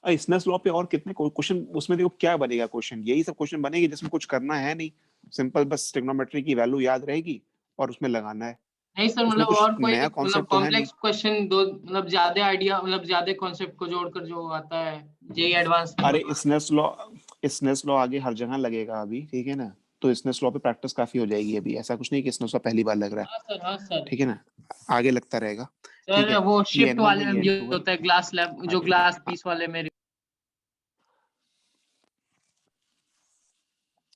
Snell's law पे और कितने क्वेश्चन उसमें, देखो क्या बनेगा क्वेश्चन, यही सब क्वेश्चन बनेंगे जिसमें कुछ करना है नहीं, सिंपल बस ट्रिग्नोमेट्री की वैल्यू याद रहेगी और उसमें लगाना है। नहीं सर, उसमें मतलब कुछ और कोई नया मतलब कॉन्सेप्ट तो है नहीं। कॉम्प्लेक्स क्वेश्चन दो, मतलब ज्यादा आइडिया, मतलब ज्यादा कॉन्सेप्ट को जोड़कर जो आता है जेई एडवांस में। अरे स्नेल्स लॉ आगे हर जगह लगेगा अभी, ठीक है ना, तो स्नेल्स लॉ पे प्रैक्टिस काफी हो जाएगी अभी, ऐसा कुछ नहीं कि स्नेल्स लॉ पहली बार लग रहा हाँ है, सर, हाँ सर। ठीक है ना, आगे लगता रहेगा। ठीक सर है, वो ये शिफ्ट N1 वाले है, में ये भी N2 है। होता है, ग्लास लैब जो हाँ ग्लास पीस वाले में।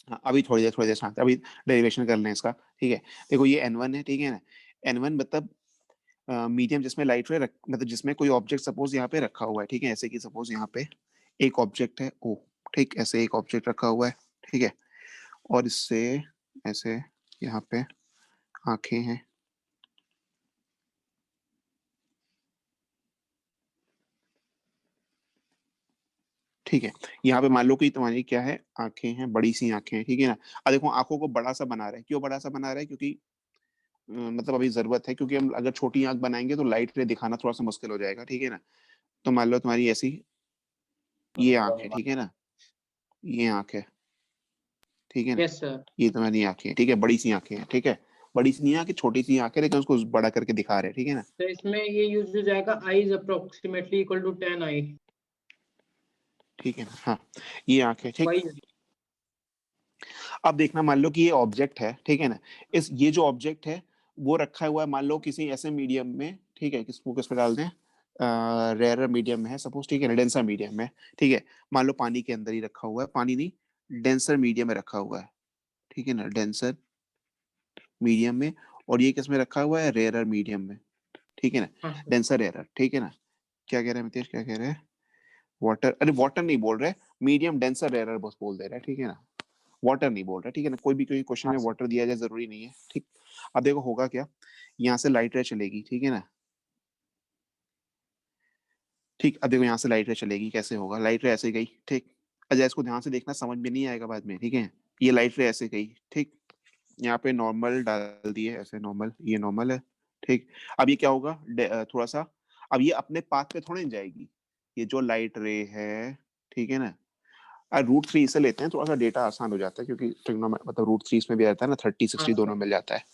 हाँ, अभी थोड़ी देर शांत, अभी डेरिवेशन कर लें इसका, ठीक है। देखो ये N1 है, ठीक है ना, N1 मतलब मीडियम जिसमें लाइट रे मतलब जिसमें कोई ऑब्जेक्ट सपोज यहाँ पे रखा हुआ है, ठीक है, ऐसे कि सपोज यहाँ पे एक ऑब्जेक्ट है ओ, ठीक, ऐसे एक ऑब्जेक्ट रखा हुआ है, ठीक है, और इससे ऐसे यहाँ पे आंखें हैं, ठीक है, यहाँ पे मान लो कि तुम्हारी क्या है, आंखें हैं, बड़ी सी आंखें हैं, ठीक है ना। अब देखो आंखों को बड़ा सा बना रहे हैं, क्यों बड़ा सा बना रहे हैं, क्योंकि मतलब अभी जरूरत है, क्योंकि हम अगर छोटी आंख बनाएंगे तो लाइट रे दिखाना थोड़ा सा मुश्किल हो जाएगा, ठीक है ना। तो मान लो तुम्हारी ऐसी ये आंख है, ठीक है ना, ये आंख है, ठीक है ना, यस सर। ये तुम्हारी आंखें हैं, ठीक है, बड़ी सी आंखें हैं, ठीक है, बड़ी सी नहीं आंखें, छोटी सी आंखें, लेकिन उसको बड़ा करके दिखा रहे हैं, ठीक है ना। तो इसमें ये यूज हो जाएगा I is approximately equal to 10 आई। ठीक है ना, हाँ, ये आंख है, ठीक। वही। अब देखना, मान लो कि ये ऑब्जेक्ट है, ठीक है ना, इस ये जो ऑब्जेक्ट है वो रखा हुआ है मान लो किसी ऐसे मीडियम में, ठीक है, किसको किस पे डाल दें, रेयर मीडियम में है सपोज, ठीक है, डेंसर मीडियम में, ठीक है, मान लो पानी के अंदर ही रखा हुआ है, पानी नहीं डेंसर मीडियम में रखा हुआ है, ठीक है ना, डेंसर मीडियम में, और ये किस में रखा हुआ है, रेयर मीडियम में, ठीक है ना, हाँ सर। डेंसर रेयर, ठीक है ना। क्या कह रहे हैं मितेश, क्या कह रहे हैं, वाटर, अरे वाटर नहीं बोल रहे, मीडियम डेंसर रेयर बस बोल दे रहे हैं, ठीक है ना, वाटर नहीं बोल रहा, ठीक है ना, कोई भी कोई क्वेश्चन हाँ में सर। वाटर दिया जाए जरूरी नहीं है, ठीक। अब देखो होगा क्या, यहाँ से लाइट रे चलेगी, ठीक है ना, ठीक, अब देखो यहाँ से लाइट रे चलेगी, कैसे होगा, लाइट रे ऐसे गई, ठीक, अच्छा इसको ध्यान से देखना, समझ में नहीं आएगा बाद में, ठीक है, ये लाइट रे ऐसे गई, ठीक, यहाँ पे नॉर्मल डाल दिए ऐसे, नॉर्मल, ये नॉर्मल है, ठीक। अब ये क्या होगा, थोड़ा सा, अब ये अपने पाथ पे थोड़ी ना जाएगी, ये जो लाइट रे है, ठीक है ना, √3 से लेते हैं, थोड़ा सा डेटा आसान हो जाता है, क्योंकि मतलब √3 इसमें भी आता है ना, 30 हाँ 60 दोनों सर। मिल जाता है,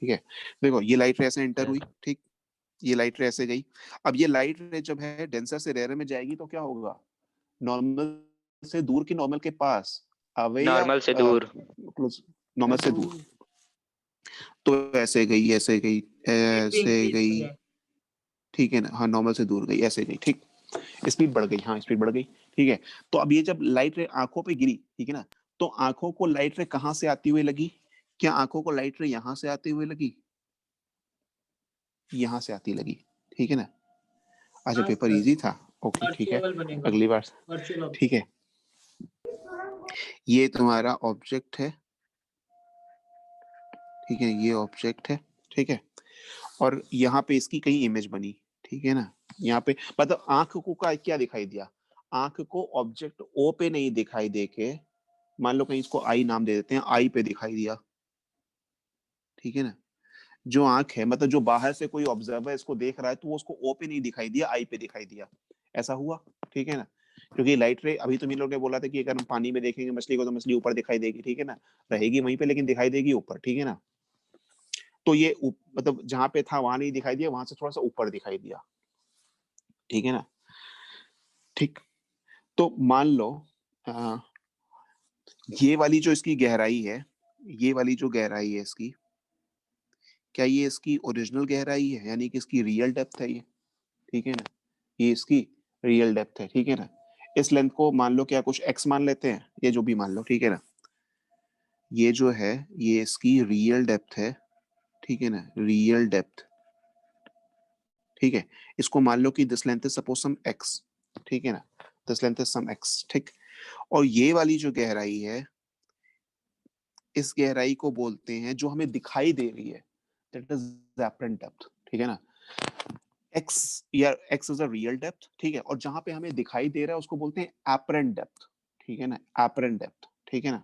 ठीक है। देखो ये लाइट रे ऐसे एंटर हुई, ठीक, ये लाइट रे ऐसे गई, अब ये लाइट रे जब है डेंसर से रेयर में जाएगी तो क्या होगा, नॉर्मल से दूर की नॉर्मल के पास, अवे या नॉर्मल से दूर। क्लोज, नॉर्मल से दूर, तो ऐसे गई, ऐसे गई, स्पीड भी ऐसे इंक्रीज हो गई, जाए। ठीक है ना, हाँ नॉर्मल से दूर गई, ऐसे गई, ठीक, स्पीड बढ़ गई, हाँ स्पीड बढ़ गई, ठीक है। तो अब ये जब लाइट रे आंखों पे गिरी, ठीक है ना, तो आंखों को लाइट रे कहाँ से आती हुई लगी, क्या आंखों को लाइट रे यहाँ से आती हुई लगी, यहाँ से आती लगी, ठीक है ना। अच्छा हाँ पेपर सर। इजी था, ओके ठीक है, वर्चुअल बनेगा। अगली बार, वर्चुअल। ठीक है। ये तुम्हारा ऑब्जेक्ट है, ठीक है, ये ऑब्जेक्ट है, ठीक है, और यहाँ पे इसकी कहीं इमेज बनी, ठीक है ना, यहाँ पे मतलब आंख को का क्या दिखाई दिया, आंख को ऑब्जेक्ट ओ पे नहीं दिखाई दे के, मान लो कहीं इसको आई नाम दे देते हैं, आई पे दिखाई दिया, ठीक है ना, जो आंख है मतलब जो बाहर से कोई ऑब्जर्वर इसको देख रहा है तो वो उसको ओ पे नहीं दिखाई दिया, आई पे दिखाई दिया, ऐसा हुआ, ठीक है ना, क्योंकि लाइट रे अभी तुम इन लोगों ने बोला था कि अगर हम पानी में देखेंगे मछली को तो मछली ऊपर दिखाई देगी, ठीक है ना, रहेगी वहीं पे लेकिन दिखाई देगी ऊपर, ठीक है ना। तो ये मतलब जहां पे था वहां नहीं दिखाई दिया, वहां से थोड़ा सा ऊपर दिखाई दिया, ठीक है ना, ठीक। तो मान लो आ, ये वाली जो इसकी गहराई है, ये वाली जो गहराई है इसकी, क्या ये इसकी ओरिजिनल गहराई है, यानी कि इसकी रियल डेप्थ है ये, ठीक है ना, ये इसकी रियल डेप्थ है, ठीक है ना। इस लेंथ को मान लो क्या कुछ एक्स मान लेते हैं, ये जो भी मान लो, ठीक है ना, ये जो है ये इसकी रियल डेप्थ है, ठीक है ना, रियल डेप्थ, ठीक है। इसको मान लो कि this length is suppose some x, ठीक है ना, this length is some x, ठीक। और ये वाली जो गहराई है, इस गहराई को बोलते हैं जो हमें दिखाई दे रही है, दैट इज एपरेंट डेप्थ, ठीक है ना। एक्स या x is a real depth, ठीक है, और जहां पे हमें दिखाई दे रहा है उसको बोलते हैं एपरेंट डेप्थ, ठीक है ना, एपरेंट डेप्थ, ठीक है ना।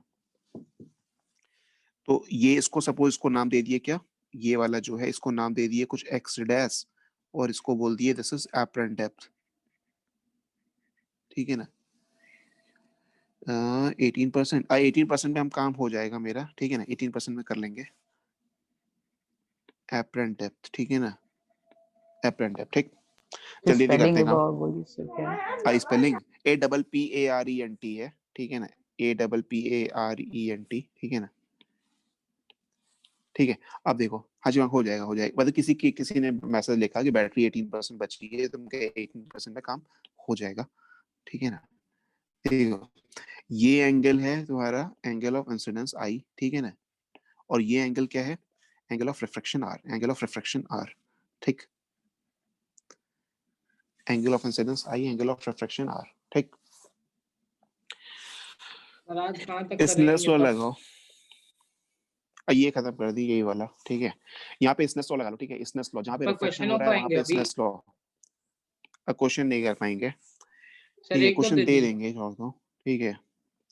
तो ये इसको सपोज इसको नाम दे दिए क्या, ये वाला जो है इसको नाम दे दिए कुछ एक्स डैश, और इसको बोल दिए दिस इज एपरेंट डेप्थ, ठीक है ना। 18% में हम काम हो जाएगा मेरा, ठीक है ना, 18% में कर लेंगे। एपरेंट डेप्थ, ठीक है ना, एपरेंट डेप्थ, ठीक। जल्दी जल्दी स्पेलिंग करते हैं काम। बोलिए सर क्या है? स्पेलिंग APPARENT है, ठीक है ना, APPARENT, ठीक है ना। ठीक है, अब देखो, हाँ जी, हो जाएगा हो जाएगा। मतलब किसी ने मैसेज लिखा कि बैटरी 18% बची है, तो उनके 18% में काम हो जाएगा, ठीक है ना। देखो, ये एंगल है तुम्हारा एंगल ऑफ इंसिडेंस आई, ठीक है ना, और ये एंगल क्या है, angle of refraction R, angle of refraction R, ठीक। Angle of incidence I, angle of refraction R, ठीक। और आज कहाँ तक स्नेल्स करेंगे लॉ तो? लगाओ। ये खत्म कर दी, यही वाला, ठीक है। यहाँ पे स्नेल्स लॉ लगा लो, ठीक है, स्नेल्स लॉ, जहाँ पे पर रिफ्रैक्शन क्वेश्चन हो हो रहा है वहां पाएंगे पे अभी? Snell's law. क्वेश्चन नहीं कर पाएंगे, सर ठीक है, एक तो क्वेश्चन दे दे दीजिए। देंगे छोड़ दो, ठीक है।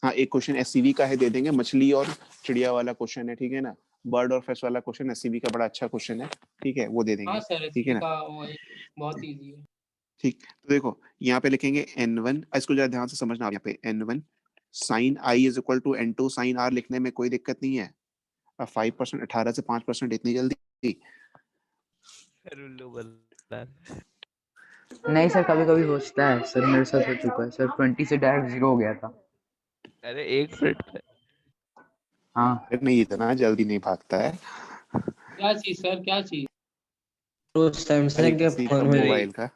हाँ, एक क्वेश्चन एससीवी का है, दे देंगे, मछली और चिड़िया वाला क्वेश्चन है, ठीक है ना, बर्ड और फिश वाला क्वेश्चन एससीवी का बड़ा अच्छा क्वेश्चन है, ठीक है, वो दे हाँ देंगे, सर, ठीक है एसवी ना। का वही बहुत इजी है। ठीक, तो देखो यहाँ पे लिखेंगे n1, इसको जरा ध्यान से समझना, आप यहाँ पे n1 sine i is equal to n2 sine r लिखने में कोई दिक्कत नहीं है। अब 5%, 18 से 5% इतनी जल्दी? उल्लू बल्ला। नहीं सर, कभी कभी होता है सर, मेरे साथ हो चुका है सर, 20 से डायरेक्ट 0 हो गया था। अरे 1 मिनट में। हाँ अरे नहीं, इतना जल्दी नहीं भागता है। क्या चीज सर, क्या चीज? तो अरे सैमसंग के किसी का फोन में मोबाइल का,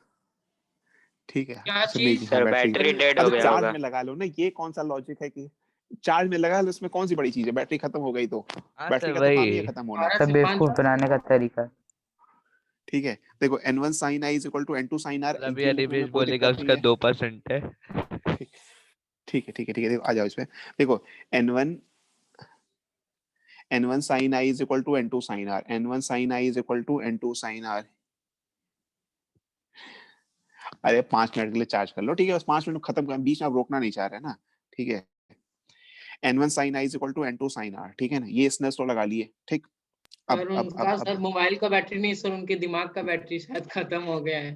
ठीक है, क्या सुनिए चीज? जी, हाँ सर बैटरी। बैटरी डेड हो अरे गया चार्ज होगा। में लगा लो ना, ये कौन सा लॉजिक है कि चार्ज में लगा लो, इसमें कौन सी बड़ी चीज है, बैटरी खत्म हो गई तो हाँ बैटरी सर का तो काम ही है वही। खत्म होना, 12 सब से 5 बेवकूफ बनाने का तरीका। ठीक है। देखो n1 sine i is equal to n2 sine r, मतलब ये ये लिखने में निवेश कोई बोलेगा दिक्कत नहीं उसका है, 2% है। ठीक, ठीक है, ठीक है, ठीक है, देखो आ जाओ इसमें। देखो n1 n1 sine i is equal to n2 sine r, n1 sine i is equal to n2 sine r. अरे 5 मिनट के लिए चार्ज कर लो, ठीक है, बस 5 मिनट खत्म कर, बीच में आप रोकना नहीं चाह रहे ना, ठीक है। n1 sine i is equal to n2 sine r, ठीक है ना, ये स्नेल्स लॉ लगा लिए, ठीक। सर उनका सर मोबाइल का बैटरी नहीं सर, उनके दिमाग का बैटरी शायद खत्म हो गया है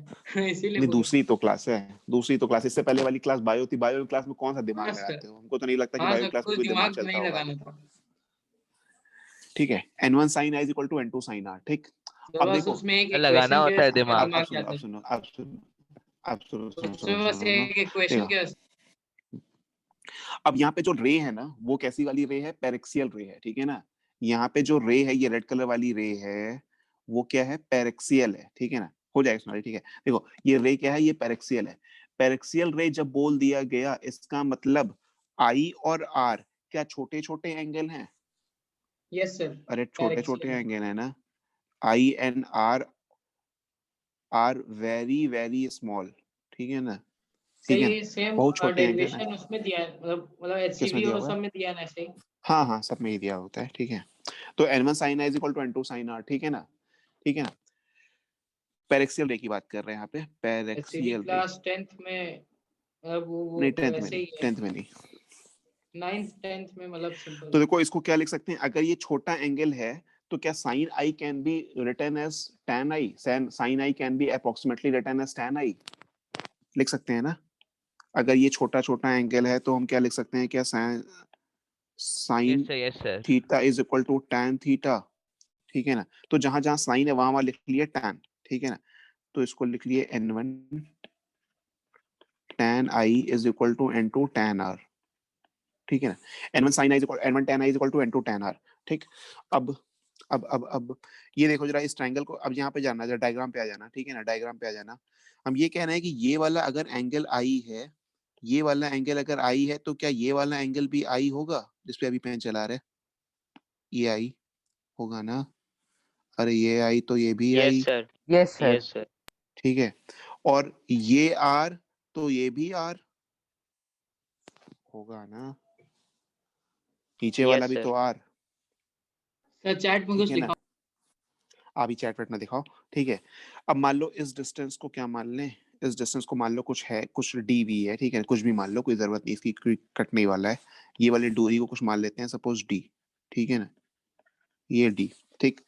इसीलिए नहीं, बोल दूसरी तो क्लास है, दूसरी तो क्लास, इससे पहले वाली क्लास बायो थी, बायो क्लास में कौन सा रहे। हाँ दिमाग सर, लगाते हो, हमको तो नहीं लगता कि हाँ बायो सर, क्लास में कुछ कोई दिमाग दिमाग चलता नहीं होगा, लगाना था। ठीक है। n1 sine i is equal to n2 sine r, ठीक। तो अब बस देखो, उसमें एक लगाना इक्वेशन की होता वजह है से मेरा दिमाग। अब दिमाग सुनो, जाता अब है। सुनो, अब सुनो, अब सुनो, सुनो, सुनो, उसमें बस सुनो, एक इक्वेशन देखो, की वजह से। अब यहाँ पे जो रे है ना, वो कैसी वाली रे है, पेरेक्सियल रे है, ठीक है ना। यहाँ पे जो रे है, ये रेड कलर वाली रे है, वो क्या है, पेरेक्सियल है, ठीक है ना, हो जाएगा सुनाई, ठीक है। देखो ये रे क्या है, ये पेरेक्सियल है। पेरेक्सियल रे जब बोल दिया गया, इसका मतलब आई और आर क्या छोटे छोटे एंगल हैं? यस सर, अरे छोटे छोटे डायरेक्शन। एंगल है ना, I and R are very very small, ठीक है ना, सर ठीक है ना, ये सेम बहुत छोटे एंगल है। डेरिवेशन उसमें दिया है, मतलब किसमें एचसीवी दिया और हुआ है? सब में दिया है ना ऐसे ही। हाँ हाँ, सब में ही दिया होता है, ठीक है। तो n1 sin i is equal to n2 sin r, ठीक है ना, ठीक है ना। पेरेक्सियल रे की बात कर रहे हैं यहाँ पे, एचसीवी पेरेक्सियल रे। क्लास 10th में, मतलब नहीं, वो 10th में वैसे नहीं, ही है। 10th में नहीं। 9th 10th में मतलब सिंपल। तो देखो इसको क्या लिख सकते हैं, अगर ये छोटा एंगल है तो क्या sine i can be written as tan i, sine i can be approximately written as tan i, लिख सकते हैं ना। अगर ये छोटा छोटा एंगल है तो हम क्या लिख सकते हैं, क्या sine yes sir. Theta is equal to tan theta, ठीक है ना। तो जहां जहां साइन है वहां वहां लिख लिए tan, ठीक है ना। तो इसको लिख लिए n1 tan i is equal to n2 tan r, ठीक है ना। n1 sin i is equal n1 tan i is equal to n2 tan r, ठीक। अब अब ये देखो जरा इस ट्रायंगल को, अब यहाँ पे जाना, जरा डायग्राम पे आ जाना, ठीक है ना, डायग्राम पे आ जाना। हम ये कह रहे हैं कि ये वाला अगर एंगल आई है, ये वाला एंगल अगर आई है, तो क्या ये वाला एंगल भी आई होगा जिसपे अभी पेन चला रहे, ये आई होगा ना। अरे ये आई तो ये भी yes I, sir, yes sir. Yes sir. ठीक है। और ये आर तो ये भी आर होगा ना, नीचे वाला यस भी सर। तो आर, सर चैट में ठीक कुछ है ना। लिखा। अभी चैट वेट में दिखाओ, ठीक है। अब मान लो इस डिस्टेंस को क्या मान लें, इस डिस्टेंस को मान लो कुछ है, कुछ डी वी है, ठीक है, कुछ भी मान लो, कोई जरूरत नहीं इसकी, कोई कटने वाला है। ये वाली दूरी को कुछ मान लेते हैं, सपोज डी, ठीक है ना, ये डी, ठीक।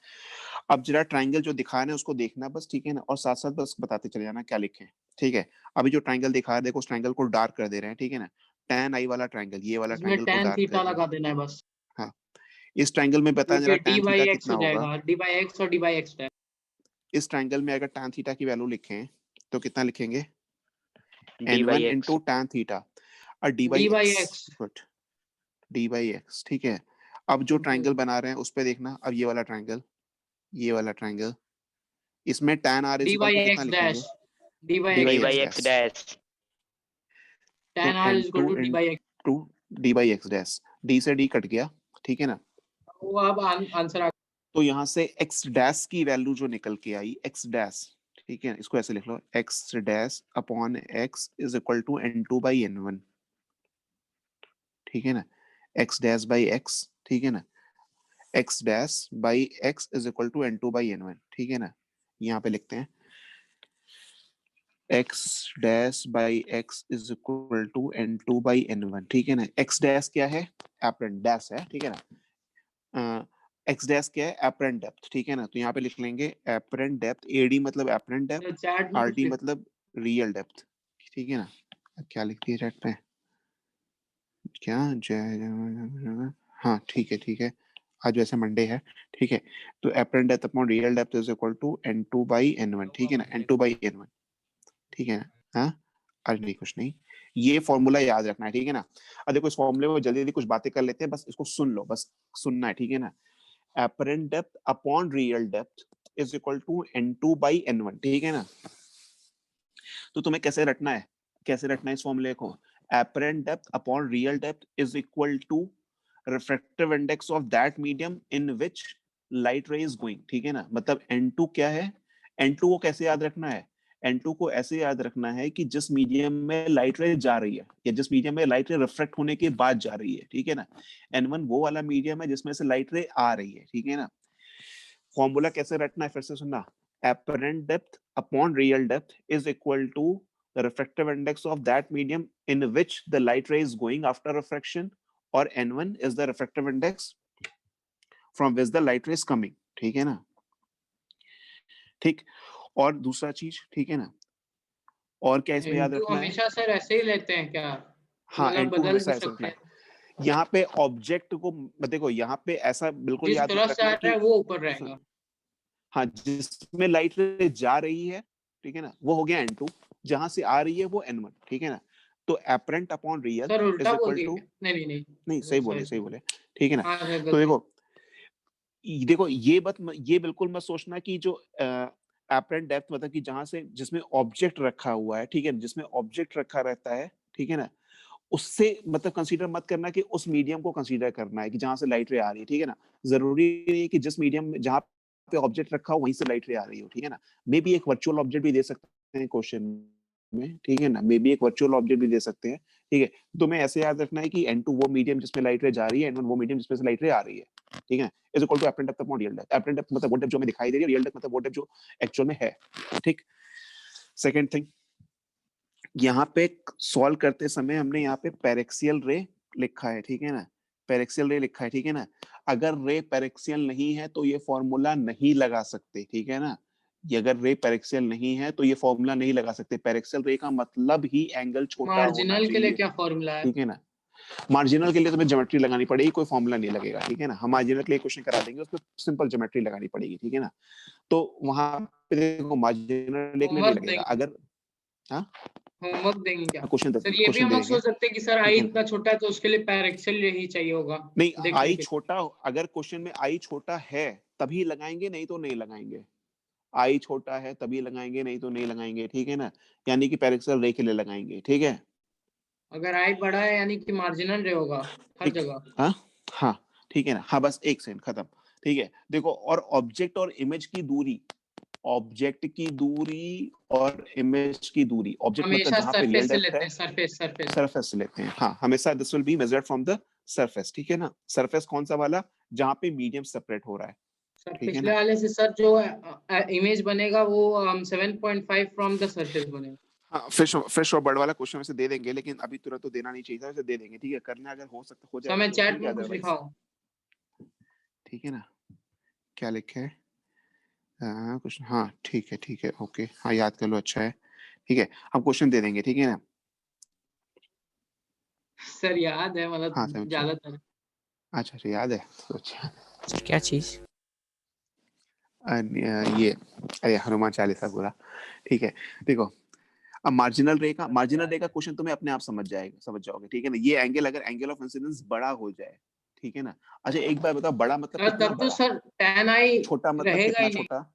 अब जरा ट्रायंगल जो दिखा रहे हैं उसको देखना बस, ठीक है ना, और साथ साथ बस बताते चले जाना क्या लिखे। ठीक है। अभी जो ट्रायंगल दिखा रहा है देखो, उस ट्रायंगल को डार्क कर दे रहे हैं, ठीक है ना। tan i वाला ट्रायंगल, ये वाला इसमें ट्रायंगल को tan डार्क थीटा कर दिया। लगा देना है बस, हाँ, इस ट्रायंगल में बताया तो जरा फिर D tan by theta x कितना हो होगा। जाएगा, डी बाई एक्स और डी बाई एक्स। इस ट्रायंगल में अगर tan थीटा की वैल्यू लिखें तो कितना लिखेंगे, D by n1 x. Into tan theta और d by d by x. X. Good, d by x, ठीक है। अब जो ट्रायंगल बना रहे हैं उस पे देखना, अब ये वाला ट्रायंगल, ये वाला ट्रायंगल, इसमें tan r d is equal by two कितना एक्स लिखेंगे, dash, d d by d by by x x dash. Dash. तो tan r is equal n2 to d by x. Into d by x dash, d से d cut गया, ठीक है ना। वो अब आंसर आ तो यहाँ से x डैश की वैल्यू जो निकल के आई, x डैश, ठीक है, इसको ऐसे लिख लो, x dash upon x is equal to n2 by n1, ठीक है ना। x डैश बाई x, ठीक है ना, x dash by x is equal to n2 by n1, ठीक है ना। यहाँ पे लिखते हैं x dash by x is equal to n2 by n1, ठीक है ना। x डैश क्या है, एपरेंट डैश है, ठीक है ना। एक्स डैश क्या है, एपरेंट डेप्थ, ठीक है ना। तो यहाँ पे लिख लेंगे एपरेंट डेप्थ, एडी मतलब एपरेंट डेप्थ, चैट में कुछ आरडी मतलब रियल डेप्थ, ठीक है ना। अब क्या लिख दिया चैट पे, क्या हाँ ठीक है, ठीक है, आज वैसे मंडे है, ठीक है। तो apparent depth upon real depth is equal to n2 by n1, ठीक है ना, n2 बाई n1, ठीक है ना। हाँ, अरे नहीं कुछ नहीं, ये फॉर्मूला याद रखना है, ठीक है ना। अब देखो इस फॉर्मूले में जल्दी जल्दी कुछ बातें कर लेते हैं, बस इसको सुन लो, बस सुनना है, ठीक है ना। apparent depth upon real depth is equal to n2 by n1, ठीक है ना। तो तुम्हें कैसे रटना है, कैसे रटना है इस फॉर्मूले को, apparent depth upon real depth is equal to refractive index of that medium in which light ray is going, ठीक है ना। मतलब n2 क्या है, n2 को कैसे याद रखना है, n2 को ऐसे याद रखना है कि जिस मीडियम में लाइट रे जा रही है, या जिस मीडियम में लाइट रे रिफ्रेक्ट होने के बाद जा रही है, ठीक है ना। n1 वो वाला मीडियम है जिसमें से लाइट रे आ रही है, ठीक है ना। फॉर्मूला कैसे रटना है फिर से सुनना, apparent depth upon real depth is equal to the refractive index of that medium in which the light ray is going after refraction, और n1 is the refractive index from which the light ray is coming, ठीक है ना। ठीक, और दूसरा चीज, ठीक है ना, और क्या इसमें याद N2 रखना है, हमेशा सर ऐसे ही लेते हैं क्या, हाँ मतलब n2 बदल हमेशा भी ऐसे रखना सकते है। हैं, यहाँ पे ऑब्जेक्ट को देखो, यहाँ पे ऐसा बिल्कुल जिस याद तरफ से आ रखना रहा है कि वो ऊपर रहेगा। हाँ, जिसमें लाइट रे जा रही है, ठीक है ना, वो हो गया n2, जहां से आ रही है वो n1, ठीक है ना। तो apparent upon real sir is उल्टा बोल इक्वल दिया टू, क्या? नहीं नहीं नहीं, नहीं सही बोले, सॉरी सही सॉरी, बोले, ठीक है ना। हाँ सर तो गलती। देखो ये बिल्कुल मत सोचना कि जो एपरेंट डेप्थ मतलब कि जहां से, जिसमें ऑब्जेक्ट रखा हुआ है, ठीक है, जिसमें ऑब्जेक्ट रखा रहता है, ठीक है ना, उससे मतलब कंसीडर मत करना कि उस मीडियम को कंसीडर करना है कि जहां से लाइट रे आ रही है, ठीक है ना। जरूरी नहीं है कि जिस मीडियम में जहां पे ऑब्जेक्ट रखा हो वहीं से लाइट रे आ रही हो, ठीक है ना। मे बी एक वर्चुअल ऑब्जेक्ट भी दे सकते हैं क्वेश्चन में, ठीक है ना, मे बी एक वर्चुअल ऑब्जेक्ट भी दे सकते हैं, ठीक है। तुम्हें ऐसे याद रखना है कि n2 वो मीडियम जिसमें लाइट रे जा रही है, n1 वो मीडियम जिसमें से लाइट रे आ रही है, ठीक है, is equal to apparent depth upon real depth. Apparent depth मतलब वो डेप्थ जो हमें दिखाई दे रही है, रियल डेप्थ मतलब वो डेप्थ जो एक्चुअल में है, ठीक। सेकंड थिंग, यहाँ पे सॉल्व करते समय हमने यहाँ पे पेरेक्सियल रे लिखा है, ठीक है ना, पेरेक्सियल रे लिखा है, ठीक है ना। अगर रे पेरेक्सियल नहीं है तो ये फॉर्मूला नहीं लगा सकते, ठीक है ना। ये अगर रे पेरेक्सियल नहीं है तो ये फॉर्मूला नहीं लगा सकते। पेरेक्सियल रे का मतलब ही एंगल छोटा होना मार्जिनल के लिए चाहिए, क्या फॉर्मूला है? ठीक है ना। मार्जिनल के लिए तुम्हें ज्योमेट्री लगानी पड़ेगी, कोई फॉर्मूला नहीं लगेगा, ठीक है ना। हम मार्जिनल के लिए क्वेश्चन करा देंगे, उसमें सिंपल ज्योमेट्री लगानी पड़ेगी, ठीक है ना। तो वहां पे देखो मार्जिनल के लिए नहीं होमवर्क लगेगा। देंगे, अगर हाँ, होमवर्क देंगे क्या? क्वेश्चन सर ये भी क्वेश्चन हम दे लोग देंगे, सोच सकते हैं कि सर आई ठीक है ना। इतना छोटा है तो उसके लिए पैरेक्सिल ही चाहिए होगा नहीं, देखने आई के लिए। छोटा, अगर क्वेश्चन में आई छोटा है तभी लगाएंगे, नहीं तो नहीं लगाएंगे। आई छोटा है तभी लगाएंगे, नहीं तो नहीं लगाएंगे, ठीक है ना। यानी कि पेरेक्सियल रे के लिए लगाएंगे, ठीक है, अगर आई बड़ा है यानी कि मार्जिनल रे होगा हर ठीक। जगह। हाँ हाँ, ठीक है ना, हाँ बस एक सेकंड, खत्म, ठीक है। देखो, और ऑब्जेक्ट और इमेज की दूरी, ऑब्जेक्ट की दूरी और इमेज की दूरी, ऑब्जेक्ट मतलब हमेशा जहां पे रियल सरफेस से डेप्थ लेते है, हैं, सरफेस सरफेस। सरफेस से लेते हैं, हाँ हमेशा this will be measured from the surface, ठीक है ना। सरफेस कौन सा वाला, जहां पे मीडियम सेपरेट हो रहा है, सर ठीक है पिछले ना। वाले से सर जो इमेज बनेगा वो 7.5 फ्रॉम द सरफेस बनेगा। हाँ, फिश और बर्ड वाला क्वेश्चन वैसे दे देंगे, लेकिन अभी तुरंत तो देना नहीं चाहिए था, वैसे दे देंगे, ठीक है। करना अगर हो सकता हो सर जाएगा मैं तो चैट ठीक है, में कुछ अदरवाइज लिखा हूँ। ठीक है ना। क्या लिखे है, कुछ, हाँ ठीक है, ठीक है, ओके, हाँ याद कर लो, अच्छा है, ठीक है, हम क्वेश्चन दे देंगे, ठीक है ना? सर याद है हाँ मतलब समझ, ज्यादातर। अच्छा याद है तो अच्छा। क्या चीज? ये अरे हनुमान चालीसा पूरा, ठीक है। देखो अब मार्जिनल रे का क्वेश्चन तुम्हें अपने आप समझ जाओगे, ठीक है ना? ये एंगल अगर एंगल ऑफ इंसिडेंस बड़ा हो जाए, ठीक है ना? अच्छा एक बार बताओ, बड़ा मतलब सर कितना तब तो बड़ा, सर tan i छोटा मतलब रहेगा कितना ही नहीं। छोटा?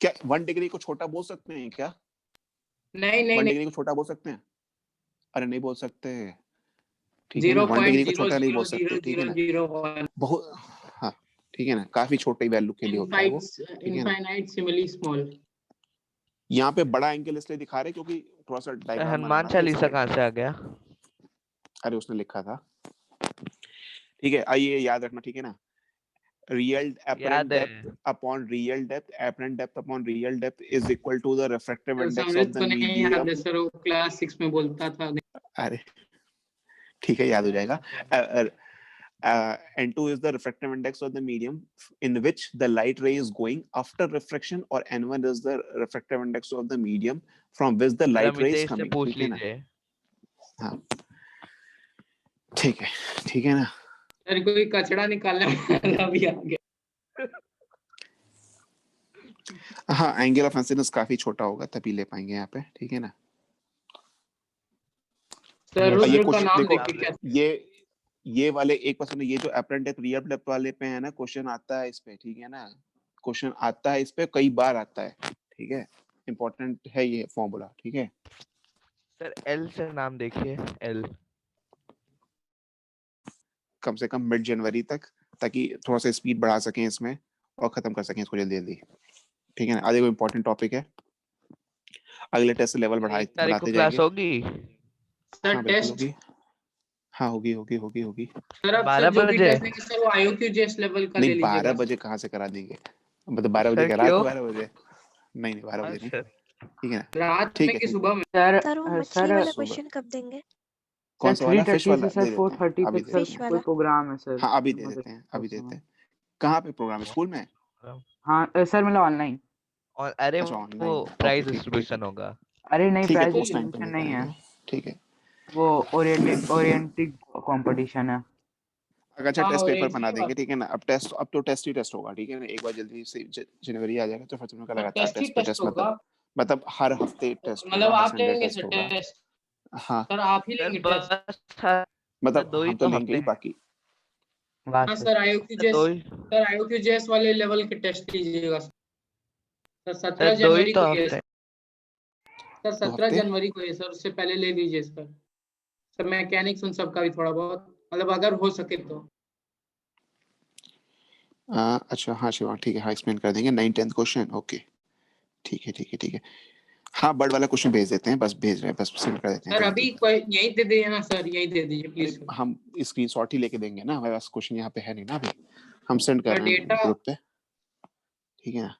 क्या 1 डिग्री को छोटा बोल सकते हैं क्या? नहीं नहीं 1 नहीं, डिग्री को छोटा बोल सकते हैं? अरे नहीं बोल सकते, ठीक है ना? 1 डिग्री को छोटा नहीं बोल सकते, ठीक है ना? 0.000001 बहुत, हाँ ठीक है ना, काफी छोटे वैल्यू के लिए होता है वो, ठीक है ना? Infinite simile small. यहाँ पे बड़ा एंगल इसलिए दिखा रहे क्योंकि थोड़ा सा डायग्राम हनुमान बनाना था चालीसा इसलिए। कहाँ से आ गया? अरे उसने लिखा था, ठीक है। आइए याद रखना, ठीक है ना? रियल apparent याद है। depth upon real depth, apparent depth upon real depth is equal to the refractive index समृद्ध of the को नहीं याद है medium। सर, वो क्लास 6 में बोलता था। अरे ठीक है, याद हो जाएगा। N2 is the refractive index of the medium in which the light ray is going after refraction, or N1 is the refractive index of the medium from which the light ray is रमितेश से coming, पूछ ठीक है ना? लीजिए। हाँ ठीक है ना? सर कोई कचड़ा निकालने वाला भी आ गया। हाँ एंगल ऑफ इंसिडेंस काफी छोटा होगा तभी ले पाएंगे यहाँ पे, ठीक है ना? सर ये रुद्र का क्वेश्चन नाम देखो, देखिए क्या। ये वाले एक परसेंट, ये जो अपरेंट डेप्थ रियल डेप्थ वाले पे है ना, क्वेश्चन आता है इस पे, ठीक है ना? क्वेश्चन आता है इस पे, कई बार आता है, ठीक है? इंपॉर्टेंट है ये फॉर्मूला, ठीक है? सर एल से नाम देखिए, एल। कम से कम मिड जनवरी तक, ताकि थोड़ा सा स्पीड बढ़ा सकें इसमें और खत्म कर सकें इसको जल्दी जल्दी, ठीक है ना? आगे कोई इंपॉर्टेंट टॉपिक है, अगले टेस्ट लेवल 1 तारीख को बढ़ाते क्लास जाएंगे। होगी? सर हाँ बिल्कुल टेस्ट होगी, हाँ होगी। सर अब 12 सर जो भी बजे? टेस्ट देंगे सर वो IOQJS लेवल का ले नहीं 12 लीजिएगा। बजे कहाँ से करा देंगे, मतलब 12 बजे सर क्या रात क्यों? 12 बजे? नहीं 12 हाँ बजे नहीं, सर। ठीक है ना? रात ठीक में है कि ठीक है। सुबह में? सर सर वो मछली सर वाला सुबह। क्वेश्चन कब देंगे? कौन सर सा वाला? फिश 3:30 वाला? से सर दे देते हैं, 4:30 अभी तक दे सर फिश देते हैं। कोई वाला? प्रोग्राम है सर। हाँ अभी दे मतलब देते हैं, अभी उस देते समय। हैं। कहाँ पे प्रोग्राम है, स्कूल में? हाँ सर मतलब ऑनलाइन। और अरे अच्छा वो ऑनलाइन, ओके प्राइज ठीक डिस्ट्रीब्यूशन होगा। अरे नहीं, ठीक है, प्राइज तो उस टाइम पे डिस्ट्रीब्यूशन नहीं नहीं है, करेंगे, ठीक है। वो ओरिएंटिक कंपटीशन है। अच्छा हाँ टेस्ट और पेपर एक बना ही देंगे, बात, ठीक है ना? अब तो टेस्ट ही टेस्ट होगा, ठीक है ना? एक बार जल्दी से जनवरी आ जाएगा तो फिर तुम लोग का सर लगातार टेस्ट ही टेस्ट पे टेस्ट टेस्ट, होगा। मतलब हर हफ्ते टेस्ट मतलब होगा, हर आप संडे लेंगे टेस्ट सर होगा। टेस्ट? हाँ सर आप ही सर लेंगे टेस्ट? बस सर मतलब 2 ही हम तो तो लेंगे हफ्ते ही, हैं। बाकी वाह हाँ सर। सर सर 2 ही IOQJS वाले लेवल के टेस्ट लीजिएगा सर। सर 17 2 ही जनवरी तो को ये हफ्ते हैं। सर 2 17 हफ्ते। जनवरी को ये सर, उससे पहले ले लीजिए सर। सर मैकेनिक्स उन सबका भी थोड़ा बहुत, मतलब अगर हो सके तो। अच्छा हाँ शिवा, ठीक है, हाँ एक्सप्लेन कर देंगे 9-10 क्वेश्चन, ओके ठीक है। हाँ बर्ड वाला क्वेश्चन भेज देते हैं, बस भेज रहे हैं, बस सेंड कर देते हैं सर जल्दी। अभी कोई यही दे दीजिए ना सर, यही दे दीजिए अरे प्लीज सर। हम स्क्रीनशॉट ही लेके देंगे ना, हमारे पास क्वेश्चन यहाँ पे है नहीं ना अभी, हम सेंड कर सर रहे हैं डेटा ग्रुप पे, ठीक है ना?